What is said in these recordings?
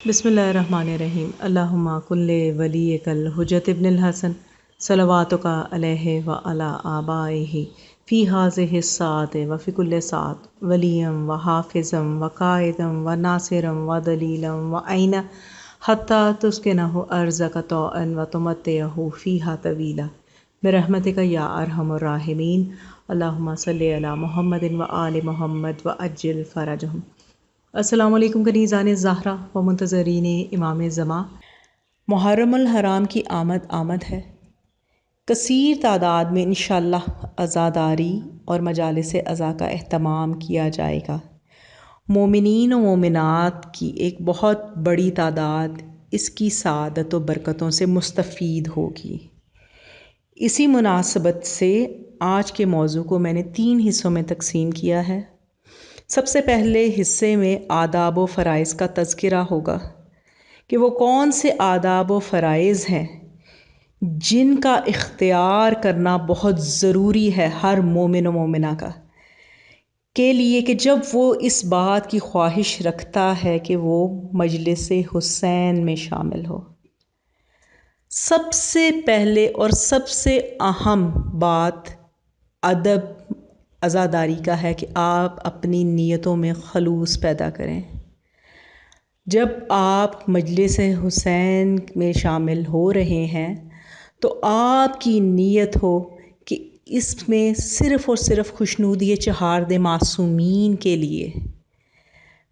بسم اللہ الرحمن الرحیم۔ اللہم کل ولیک الحجۃ ابن الحسن صلواتک علیہ وعلی آبائہ فی ہذہ الساعۃ وفی کل ساعۃ ولیا وحافظا وقائدا وناصرا ودلیلا وعینا حتی تسکنہ ارضک طوعا وتمتعہ فیہا طویلا برحمتک یا ارحم الراحمین۔ اللہم صلی علی محمد وآل محمد وعجل فرجہم۔ السلام علیکم کنیزان زہرا و منتظرین امام زمان۔ محرم الحرام کی آمد ہے۔ کثیر تعداد میں انشاءاللہ عزاداری اور مجالس عزا کا اہتمام کیا جائے گا۔ مومنین و مومنات کی ایک بہت بڑی تعداد اس کی سعادت و برکتوں سے مستفید ہوگی۔ اسی مناسبت سے آج کے موضوع کو میں نے 3 حصوں میں تقسیم کیا ہے۔ سب سے پہلے حصے میں آداب و فرائض کا تذکرہ ہوگا کہ وہ کون سے آداب و فرائض ہیں جن کا اختیار کرنا بہت ضروری ہے ہر مومن و مومنہ کا کے لیے، کہ جب وہ اس بات کی خواہش رکھتا ہے کہ وہ مجلس حسین میں شامل ہو۔ سب سے پہلے اور سب سے اہم بات ادب عزاداری کا ہے کہ آپ اپنی نیتوں میں خلوص پیدا کریں۔ جب آپ مجلس حسین میں شامل ہو رہے ہیں تو آپ کی نیت ہو کہ اس میں صرف اور صرف خوشنودی چہارد معصومین کے لیے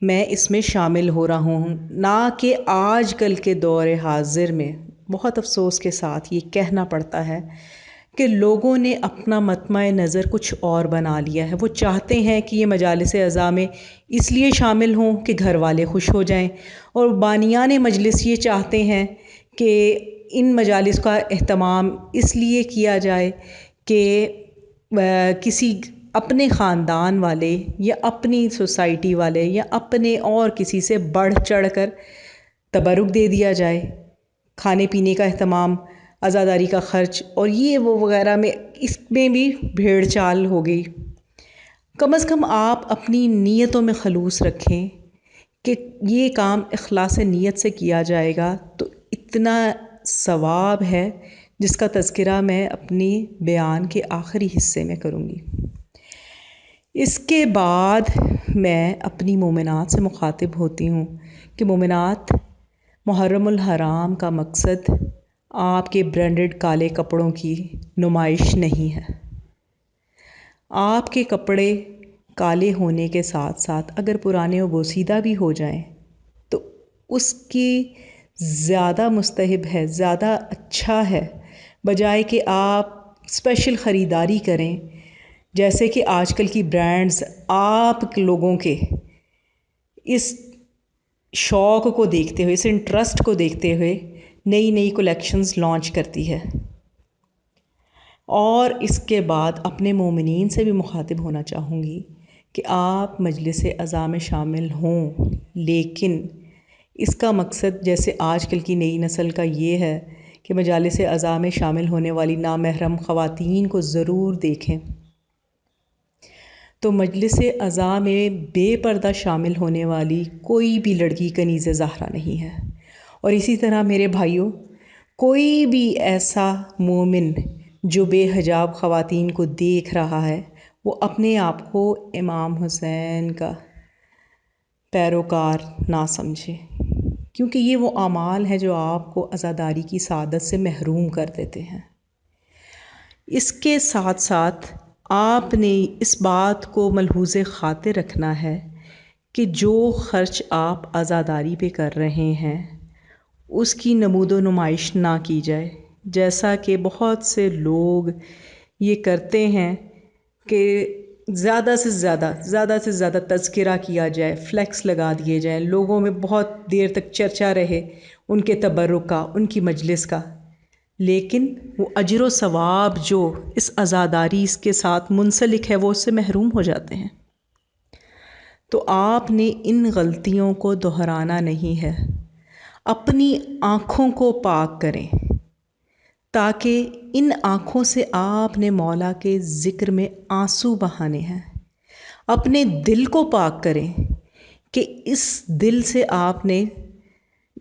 میں اس میں شامل ہو رہا ہوں، نہ کہ آج کل کے دور حاضر میں بہت افسوس کے ساتھ یہ کہنا پڑتا ہے کہ لوگوں نے اپنا مطمع نظر کچھ اور بنا لیا ہے۔ وہ چاہتے ہیں کہ یہ مجالس عزا میں اس لیے شامل ہوں کہ گھر والے خوش ہو جائیں، اور بانیان مجلس یہ چاہتے ہیں کہ ان مجالس کا اہتمام اس لیے کیا جائے کہ کسی اپنے خاندان والے یا اپنی سوسائٹی والے یا اپنے اور کسی سے بڑھ چڑھ کر تبرک دے دیا جائے۔ کھانے پینے کا اہتمام، عزاداری کا خرچ اور یہ وہ وغیرہ میں اس میں بھی بھیڑ چال ہو گئی۔ کم از کم آپ اپنی نیتوں میں خلوص رکھیں کہ یہ کام اخلاص نیت سے کیا جائے گا تو اتنا ثواب ہے جس کا تذکرہ میں اپنی بیان کے آخری حصے میں کروں گی۔ اس کے بعد میں اپنی مومنات سے مخاطب ہوتی ہوں کہ مومنات، محرم الحرام کا مقصد آپ کے برانڈڈ کالے کپڑوں کی نمائش نہیں ہے۔ آپ کے کپڑے کالے ہونے کے ساتھ ساتھ اگر پرانے و بوسیدہ بھی ہو جائیں تو اس کی زیادہ مستحب ہے، زیادہ اچھا ہے، بجائے کہ آپ اسپیشل خریداری کریں جیسے کہ آج کل کی برانڈز آپ لوگوں کے اس شوق کو دیکھتے ہوئے، اس انٹرسٹ کو دیکھتے ہوئے نئی کلیکشنز لانچ کرتی ہے۔ اور اس کے بعد اپنے مومنین سے بھی مخاطب ہونا چاہوں گی کہ آپ مجلس عزا میں شامل ہوں، لیکن اس کا مقصد جیسے آج کل کی نئی نسل کا یہ ہے کہ مجالس عزا میں شامل ہونے والی نامحرم خواتین کو ضرور دیکھیں، تو مجلس عزا میں بے پردہ شامل ہونے والی کوئی بھی لڑکی کنیز زہرا نہیں ہے۔ اور اسی طرح میرے بھائیوں، کوئی بھی ایسا مومن جو بے حجاب خواتین کو دیکھ رہا ہے وہ اپنے آپ کو امام حسین کا پیروکار نہ سمجھے، کیونکہ یہ وہ اعمال ہیں جو آپ کو عزاداری کی سعادت سے محروم کر دیتے ہیں۔ اس کے ساتھ ساتھ آپ نے اس بات کو ملحوظ خاطر رکھنا ہے کہ جو خرچ آپ عزاداری پہ کر رہے ہیں اس کی نمود و نمائش نہ کی جائے، جیسا کہ بہت سے لوگ یہ کرتے ہیں کہ زیادہ سے زیادہ تذکرہ کیا جائے، فلیکس لگا دیے جائیں، لوگوں میں بہت دیر تک چرچا رہے ان کے تبرک کا، ان کی مجلس کا، لیکن وہ اجر و ثواب جو اس عزاداری اس کے ساتھ منسلک ہے وہ اس سے محروم ہو جاتے ہیں۔ تو آپ نے ان غلطیوں کو دہرانا نہیں ہے، اپنی آنکھوں کو پاک کریں تاکہ ان آنکھوں سے آپ نے مولا کے ذکر میں آنسو بہانے ہیں۔ اپنے دل کو پاک کریں کہ اس دل سے آپ نے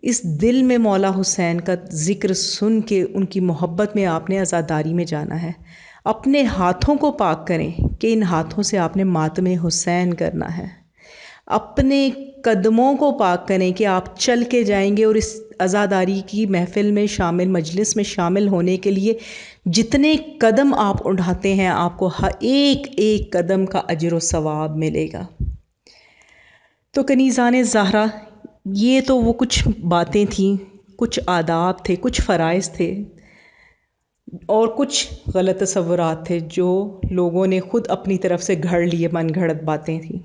اس دل میں مولا حسین کا ذکر سن کے ان کی محبت میں آپ نے عزاداری میں جانا ہے۔ اپنے ہاتھوں کو پاک کریں کہ ان ہاتھوں سے آپ نے ماتم حسین کرنا ہے۔ اپنے قدموں کو پاک کریں کہ آپ چل کے جائیں گے اور اس عزاداری کی محفل میں شامل، مجلس میں شامل ہونے کے لیے جتنے قدم آپ اٹھاتے ہیں آپ کو ایک ایک قدم کا اجر و ثواب ملے گا۔ تو کنیزان زہرا، یہ تو وہ کچھ باتیں تھیں، کچھ آداب تھے، کچھ فرائض تھے اور کچھ غلط تصورات تھے جو لوگوں نے خود اپنی طرف سے گھڑ لیے، من گھڑت باتیں تھیں۔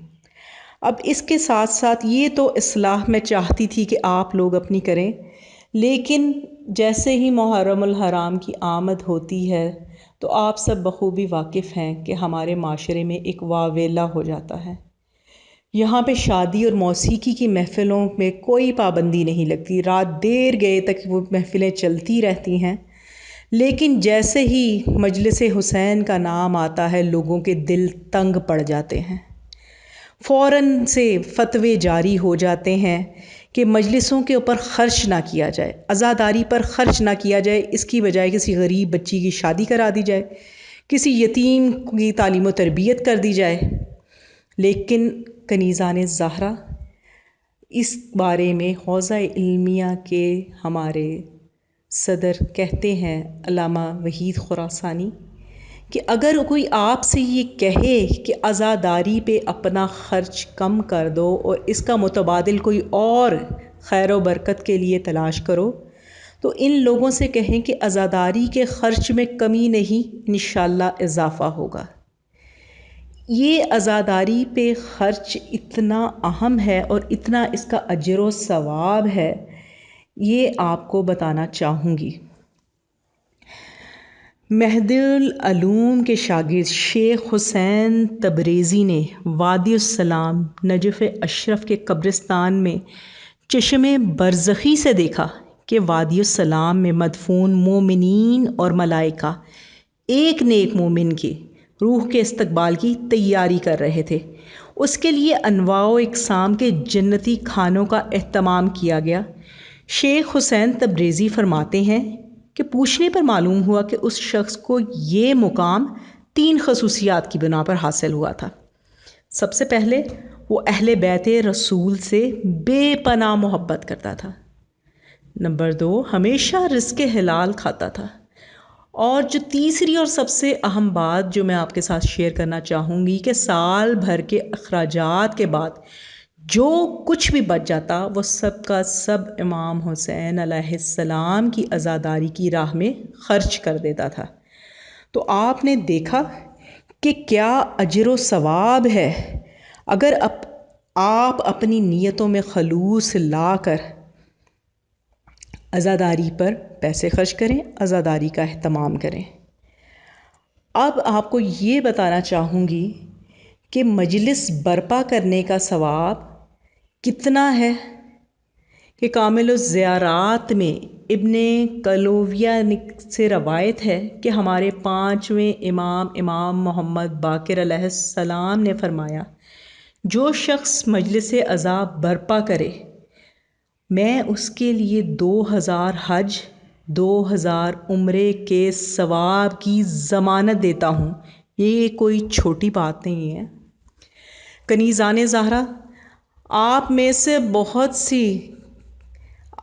اب اس کے ساتھ ساتھ یہ تو اصلاح میں چاہتی تھی کہ آپ لوگ اپنی کریں، لیکن جیسے ہی محرم الحرام کی آمد ہوتی ہے تو آپ سب بخوبی واقف ہیں کہ ہمارے معاشرے میں ایک واویلا ہو جاتا ہے۔ یہاں پہ شادی اور موسیقی کی محفلوں میں کوئی پابندی نہیں لگتی، رات دیر گئے تک وہ محفلیں چلتی رہتی ہیں، لیکن جیسے ہی مجلس حسین کا نام آتا ہے لوگوں کے دل تنگ پڑ جاتے ہیں۔ فوراً سے فتوے جاری ہو جاتے ہیں کہ مجلسوں کے اوپر خرچ نہ کیا جائے، عزاداری پر خرچ نہ کیا جائے، اس کی بجائے کسی غریب بچی کی شادی کرا دی جائے، کسی یتیم کی تعلیم و تربیت کر دی جائے۔ لیکن کنیزان زہرا، اس بارے میں حوزہ علمیہ کے ہمارے صدر کہتے ہیں علامہ وحید خراسانی کہ اگر کوئی آپ سے یہ کہے کہ عزاداری پہ اپنا خرچ کم کر دو اور اس کا متبادل کوئی اور خیر و برکت کے لیے تلاش کرو، تو ان لوگوں سے کہیں کہ عزاداری کے خرچ میں کمی نہیں، انشاءاللہ اضافہ ہوگا۔ یہ عزاداری پہ خرچ اتنا اہم ہے اور اتنا اس کا اجر و ثواب ہے، یہ آپ کو بتانا چاہوں گی۔ مہدی العلوم کے شاگرد شیخ حسین تبریزی نے وادی السلام نجف اشرف کے قبرستان میں چشم برزخی سے دیکھا کہ وادی السلام میں مدفون مومنین اور ملائکہ ایک نیک مومن کی روح کے استقبال کی تیاری کر رہے تھے۔ اس کے لیے انواع و اقسام کے جنتی کھانوں کا اہتمام کیا گیا۔ شیخ حسین تبریزی فرماتے ہیں کہ پوچھنے پر معلوم ہوا کہ اس شخص کو یہ مقام 3 خصوصیات کی بنا پر حاصل ہوا تھا۔ سب سے پہلے وہ اہل بیت رسول سے بے پناہ محبت کرتا تھا۔ نمبر 2، ہمیشہ رزق حلال کھاتا تھا۔ اور جو تیسری اور سب سے اہم بات جو میں آپ کے ساتھ شیئر کرنا چاہوں گی کہ سال بھر کے اخراجات کے بعد جو کچھ بھی بچ جاتا وہ سب کا سب امام حسین علیہ السلام کی عزاداری کی راہ میں خرچ کر دیتا تھا۔ تو آپ نے دیکھا کہ کیا اجر و ثواب ہے اگر آپ اپنی نیتوں میں خلوص لا کر عزاداری پر پیسے خرچ کریں، عزاداری کا اہتمام کریں۔ اب آپ کو یہ بتانا چاہوں گی کہ مجلس برپا کرنے کا ثواب کتنا ہے کہ کامل الزیارات میں ابن کلوویہ سے روایت ہے کہ ہمارے 5ویں امام محمد باقر علیہ السلام نے فرمایا، جو شخص مجلس عزا برپا کرے میں اس کے لیے 2000 حج 2000 عمرے کے ثواب کی ضمانت دیتا ہوں۔ یہ کوئی چھوٹی بات نہیں ہے۔ کنیزان زہرا، آپ میں سے بہت سی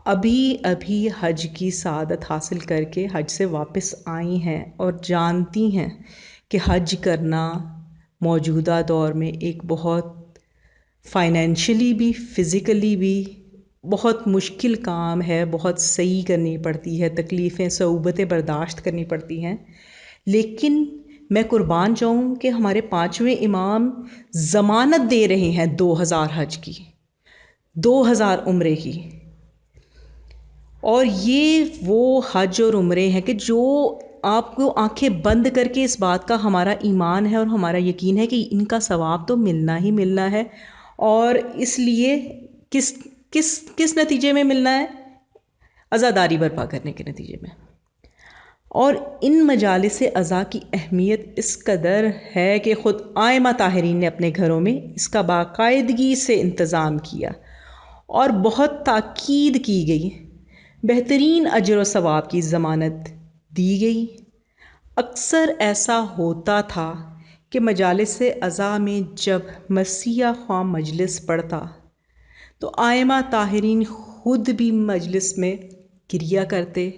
ابھی حج کی سعادت حاصل کر کے حج سے واپس آئی ہیں اور جانتی ہیں کہ حج کرنا موجودہ دور میں ایک بہت فائنینشلی بھی فزیکلی بھی بہت مشکل کام ہے، بہت صحیح کرنی پڑتی ہے، تکلیفیں صعوبتیں برداشت کرنی پڑتی ہیں۔ لیکن میں قربان جاؤں کہ ہمارے 5ویں امام ضمانت دے رہے ہیں 2000 حج کی، 2000 عمرے کی، اور یہ وہ حج اور عمرے ہیں کہ جو آپ کو آنکھیں بند کر کے اس بات کا ہمارا ایمان ہے اور ہمارا یقین ہے کہ ان کا ثواب تو ملنا ہی ملنا ہے، اور اس لیے کس نتیجے میں ملنا ہے؟ عزاداری برپا کرنے کے نتیجے میں۔ اور ان مجالس عزا کی اہمیت اس قدر ہے کہ خود ائمہ طاہرین نے اپنے گھروں میں اس کا باقاعدگی سے انتظام کیا اور بہت تاکید کی گئی، بہترین اجر و ثواب کی ضمانت دی گئی۔ اکثر ایسا ہوتا تھا کہ مجالس عزا میں جب مسیح خواہ مجلس پڑھتا تو ائمہ طاہرین خود بھی مجلس میں گریا کرتے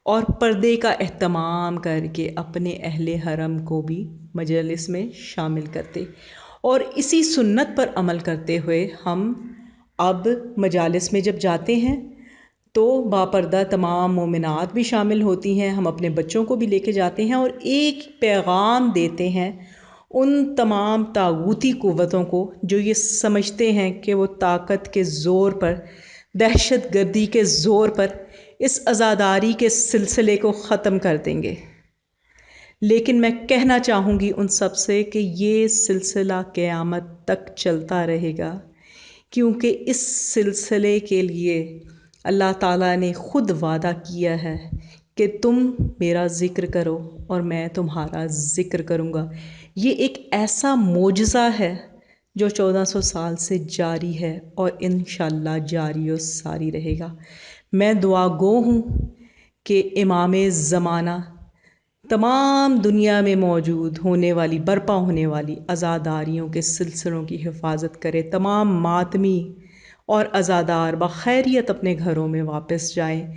اور پردے کا اہتمام کر کے اپنے اہل حرم کو بھی مجلس میں شامل کرتے، اور اسی سنت پر عمل کرتے ہوئے ہم اب مجالس میں جب جاتے ہیں تو باپردہ تمام مومنات بھی شامل ہوتی ہیں، ہم اپنے بچوں کو بھی لے کے جاتے ہیں اور ایک پیغام دیتے ہیں ان تمام طاغوتی قوتوں کو جو یہ سمجھتے ہیں کہ وہ طاقت کے زور پر، دہشت گردی کے زور پر اس عزاداری کے سلسلے کو ختم کر دیں گے۔ لیکن میں کہنا چاہوں گی ان سب سے کہ یہ سلسلہ قیامت تک چلتا رہے گا، کیونکہ اس سلسلے کے لیے اللہ تعالیٰ نے خود وعدہ کیا ہے کہ تم میرا ذکر کرو اور میں تمہارا ذکر کروں گا۔ یہ ایک ایسا معجزہ ہے جو 1400 سال سے جاری ہے اور انشاءاللہ جاری و ساری رہے گا۔ میں دعا گو ہوں کہ امام زمانہ تمام دنیا میں موجود ہونے والی، برپا ہونے والی عزاداریوں کے سلسلوں کی حفاظت کرے، تمام ماتمی اور عزادار بخیریت اپنے گھروں میں واپس جائیں۔